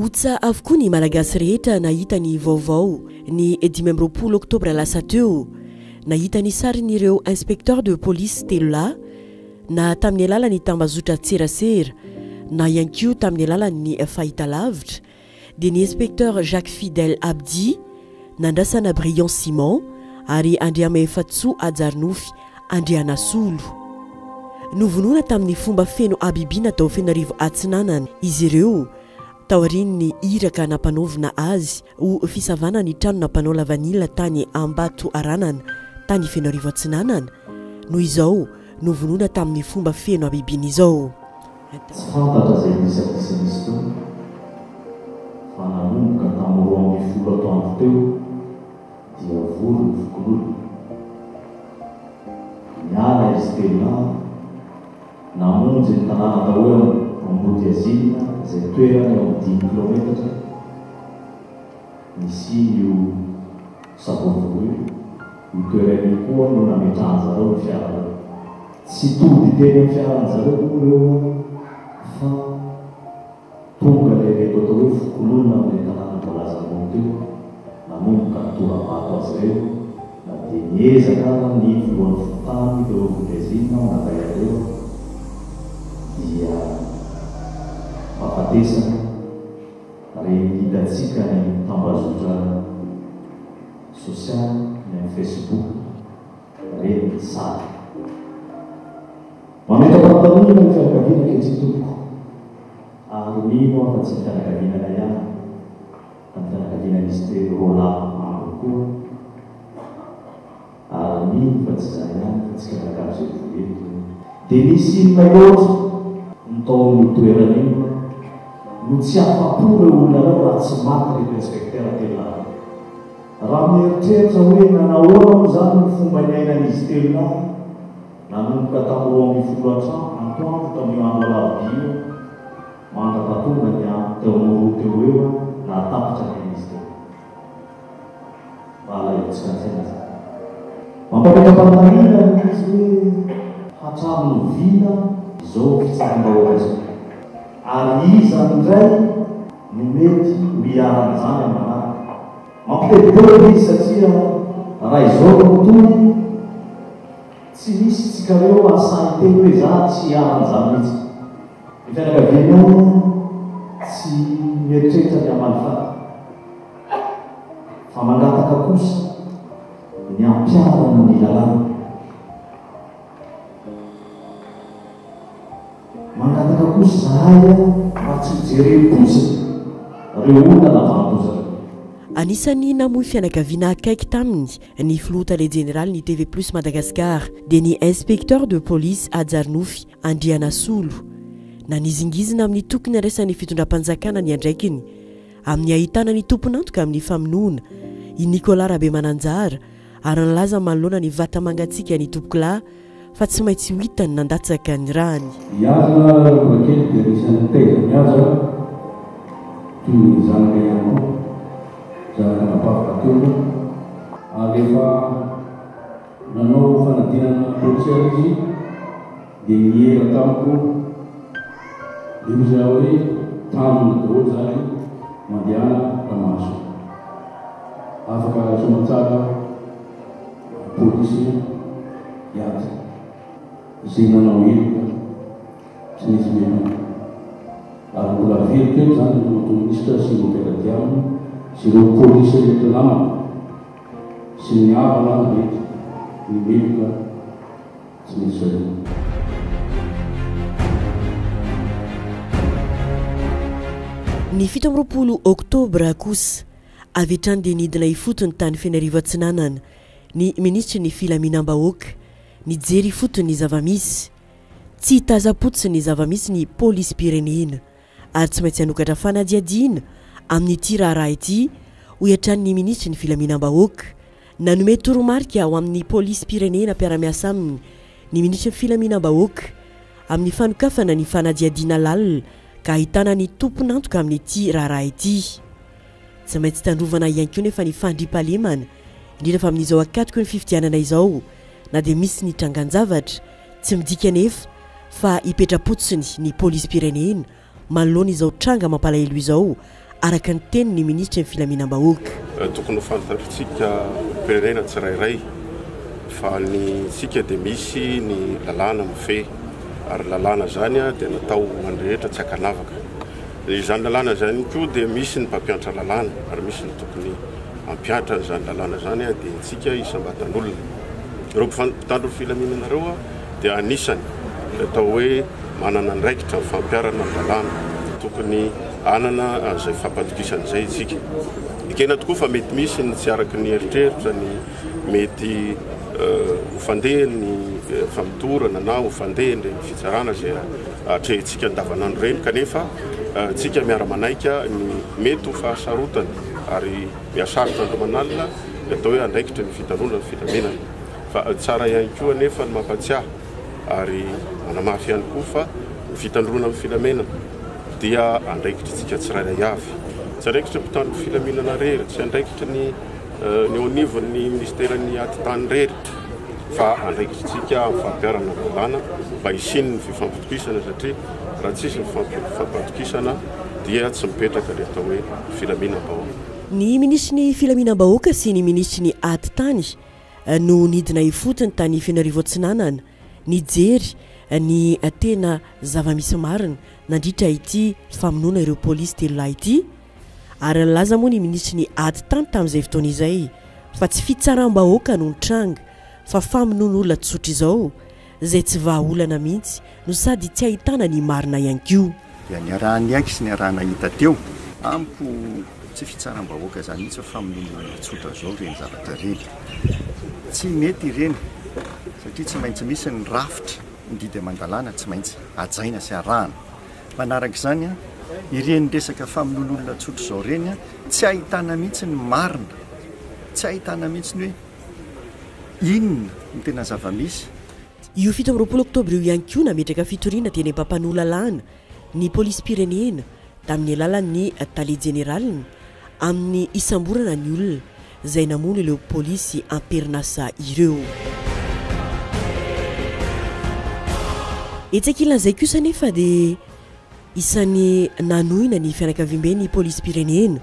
Otsa avokoa ny malagasy rehetra nahita ny vaovao ny 10 oktobra lasa teo nahita ny sarin'ireo inspecteur de police telo lahy na tamin'ny alalan'ny tambazotra tserasera na ihany koa tamin'ny alalan'ny fahitalavitra dia ny inspecteur Jacques Fidèle Abdi nandrasana Brian Simon ary Andriama Efatsoa Ajarnofy Andrianasolo novonona tamin'ny fomba feno abibi natao Fianaravo Atsinanana izy ireo taorin'ny iraka nampanovina azy ho fisavana ny trano nampanao lavanila tany Ambato Aranana tany Fianaravo Atsinanana noho izao novonona tamin'ny fomba feno abibiny izao. Fantatra zay nisy teo fa nanomboka tamin'ny 12 atoandro teo dia vory ny fokololo niala izy telo namonjy ny tanàna atao hoe Ambody Azina zay toerana eo amin'ny 10 kilometatra nisy io Savôvy io toerana koa no nametrahan zareo ny fiara tsy tody teny amin'ny fiaran'zareo ireo fa tonga le reto atao hoe fokololona amin'ny tanàna mbolaza ambony teo nanomboka tora-bato azy ireo na dia niezaka ny voalohany fotany teo Ambody Azina nakay areo dia mafatesana reny hitantsika ny tambazotra sosialy ny amin'ny Facebook reny sary mametra-pantanina ny fianakaviana ketsy tompoko ary mino fa tsy fianakavianana ihany fa ny fianakavianan'izy telo rola aminy koa ary mino fa tsy zany ihany fa tsy kianakavy zay voleto dia nisy inona loatra nitaon'ny toerana io no tsy afapo ireo olona reo raha tsy maty reto inspecteur telo raha mieritreritra hoe nanahoana zany ny fomba niainan'izy telo nanomboka tamin'ny 12 atoandro tamin'io andro alarobia mandrapatonga ny teo amin'ny teo eo natapitra n'izy teo valaitsika tena zany mampametra-pantanina izy hoe hatramin'ny vina izao fitsarim-bahoaka azy ary izany indray no mety miaran'izany amanaraka mampiteditelo izy satria raha izao tontolo tsy misy tsikareo asany teny hoe za tsy hiaran'izany mihitsy ny fianakaviana tsy mieritreritra ny amalifaty fa mangataka kosa ny ampiarana ny lalàna mangataka kosa zahay mba tsy hijereo kosa reo olona navantoza. Anisany namoy fianakaviana akaiky taminy ny filoha général ny TV Plus Madagascar dia ny inspecteur de police Ajarnofy Andrianasolo nanizingizina amin'ny tokony andraisan'ny fitondram-panjakana ny andraikiny amin'ny ahitana ny tompon'antoka amin'ny famonoana i Nicolas Rabemananjara ary nalaza manoloana ny vata mangatsiaka ny tompoklahy fa tsy maintsy ho hitany nandatsaka ny rany. Iazana rakely dia nisan'ny teza miaza toy ny zanaka ihany koa zanaka napafaka teo ary rehefa nanao fanadinana polisiara izy dia niera tamiko io za hoe tanjona daholo zany mandehana ramaso afaka somatsara polisy iaty izay nanao iloka tsy nisy mena ary mbola very teo zany notoministra sy noperadiamo sy ireo polisy rehetra namana sy ny havana rehetra ny meloka tsy nisy reo. Ny 17 oktobra kosa avy hatrany dia nidina ifotony tany Fianaravo Atsinanana ny ministry ny filaminam-bahoaka nijery fotony ny zavamisy tsy hitaza-potsi ny zavamisy ny polisy pirenena ary tsy maintsy hanokatra fanadiadiana amin'ny ity raharaha ity ho hiatran'ny ministry ny filaminam-bahoaka nanome toromarika ao amin'ny polisy pirenena mpiara-miasa aminy ny ministry ny filaminam-bahoaka amin'ny fanokafana ny fanadiadiana lalina ka ahitana ny tompon'antoka amin'ny ity raharaha ity tsy maintsy tandrovana ihany koa nefa ny fandriampahalemana indrindra fa amin'izao akatoko ny fifidianana izao na dia misy ny trangan-javatra tsy midika nefa fa hipetra-potsiny ny polisy pirenena manoloana izao tranga mampalahelo izao araka ny teny ny ministra ny filaminam-bahoaka. Tokony ho fantatritsika pirenena tsirairay fa ny tsika dia misy ny lalàna mifehy ary lalàna zany dia natao mandrehetra tsy akanavaka. Izany lalàna zany koa dia misy ny mpampianatra lalàna ary misy ny tokony mampianatra izany lalàna zany dia tsika isam-batan'olona. Ireo mpitandro ny filaminanareo dia anisany atao hoe manana ndraikitra ny fampiarana ny lalàna, tokony anana izay fampatokisana izay tsika. Ikena tokoa fa mety misy ny tsy araky ny eritreritra ny mety hofandeha ny famitorana na hofandeha ny fitsarana izay atrehintsika andavanandro reny, kanefa tsika miara-manaika ny mety ho fahasarotany ary miasarotra andro manalina atao hoe andraikitra ny fitanona ny filamenana. Fa tsara ihany koa nefa ny mampatsiahy ary manamafy ihany koa fa ny fitandrona amin'ny filamenana dia andraikitra tsika tsirairay avy. Tsy andraikitra mpitandro filaminana rery, tsy andraikitra ny eo anivon'ny ministeran'ny atitany rery, fa andraikitra tsika amin'ny fampiarana lalàna mba hisiny ny fifampitokisana, satria raha tsisy ny fifampitokisana dia tsy mipetraka le atao hoe filaminam-bahoaka. Ny ministry ny filaminam-bahoaka sy ny ministry ny atitany no nidina ifotony tany Fianaravo Atsinanana nijery ny tena zava-misy marina nandritra ity famonoana ireo polisy telo lahy ity, ary laza moa ny ministry ny atitany tamin'izay fotoana izay fa tsy fitsaram-bahoaka no nitranga fa famonoana olona tsotra izao izay tsy vahaolana mihitsy no sady tsy ahitana ny marina ihany koa. Dia ny arahany aiky sy ny arahana hita teo amiko tsy fitsaram-bahoaka zany mihitsy fa famonoana olona tsotra zao reny zavatra reny. Tsy mety ireny satria tsy maintsy misy ny rafitra ndidy amandalana, tsy maintsy ajaina sy arahana. Manaraka izany ireny resaka famonoana olona tsotra zao reny tsy ahitana mihitsy ny marina, tsy ahitana mihitsy ny hoe inona ny tena zava-misy. Io 7 Oktobra io ihany koa nametraka fitoriana teny ampampanolalàna ny polisy pirenena tamin'ny alalan'ny tale generaliny amin'ny isamborana ny olona izay namono ireo polisy amperinasa ireo. Etsakilan'izay kosa nefa dia isan'ny nanohina ny fianakaviam-be ny polisy pirenena,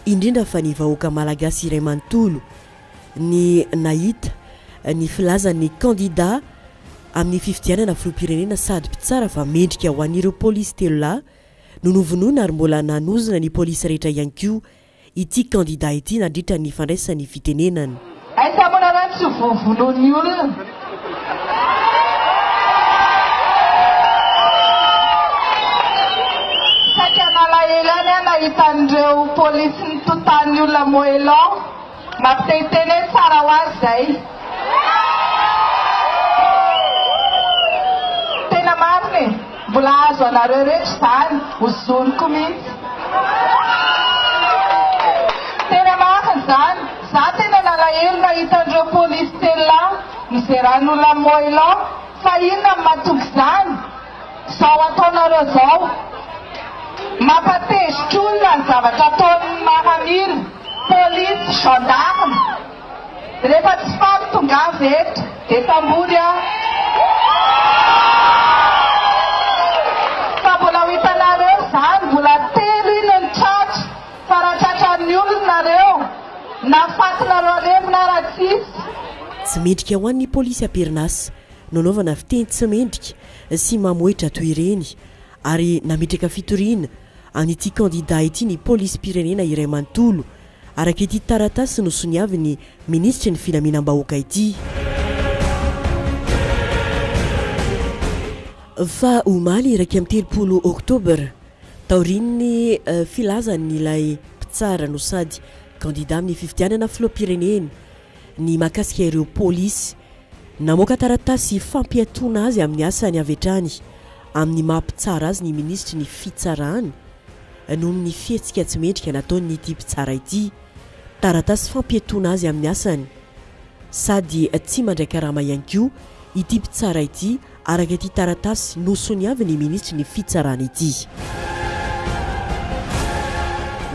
indrindra fa ny vahoaka malagasy iray manontolo ny nahita ny filazan'ny kandida amin'ny fifidianana filoham-pirenena sady mpitsara fa mendrika ho an'ireo polisy telo lahy no novonoina ary mbola nanozona ny polisy rehetra ihany koa ity kandida ity nandritra ny fandraisany fitenenana. Aisamona raha tsy vovonoany olona. Sakanalaelany nahitan'ireo polisy nitotany olona moelon mampitehiteny tsara ho azy zay. Tena mariny mbola azo anareo rehetra izany hozoniko mihitsy. Tena mariny zany, za tena nalahelo nahitandreo polisy telo lahy mizeran'olona moelon fa inona matoky izany zao ataonareo zao. Mampatezitra olona ny zavatra ataon'ny mahamily polisy gendarme rehefa tsy fampitongavy eto dia tambody fa mbola ho hitanareo zany mbola telo ino ny tratra fa raha tratran'ny olonareo nafatinareo aremona raha tsisy. Tsy mendrika ho an'ny polisy amperinasa nanaovana fiteny tsy mendrika sy mamoetra toy ireny ary nametraka fitoriana an'ity kandida ity ny polisy pirenena iray manontolo araka ity taratasy no soniavy ny ministry ny filaminam-bahoaka ity. Fa omaly iraky amin'ny 30 Oktobra taorian'ny filazan'ilay mpitsara no sady kandida amin'ny fifidianana filoham-pirenena ny mahakasika ireo polisy namoaka taratasy fampiatoana azy amin'ny asany avy hatrany amin'ny mampitsara azy ny ministry ny fitsarana noho ny fihetsika tsy mendrika nataony ity mpitsara ity. Taratasy fampiatoana azy amin'ny asany sady tsy mandray-karama ihany koa ity mpitsara ity araka ity taratasy nosony avy ny ministry ny fitsarana ity.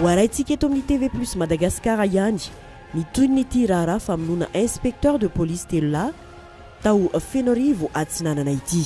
Hoaraintsika eto amin'ny TV Plus Madagasikara ihany ny toy ity raharaha famonoana inspecteur de police telo lahy tao Fianaravo Atsinanana ity.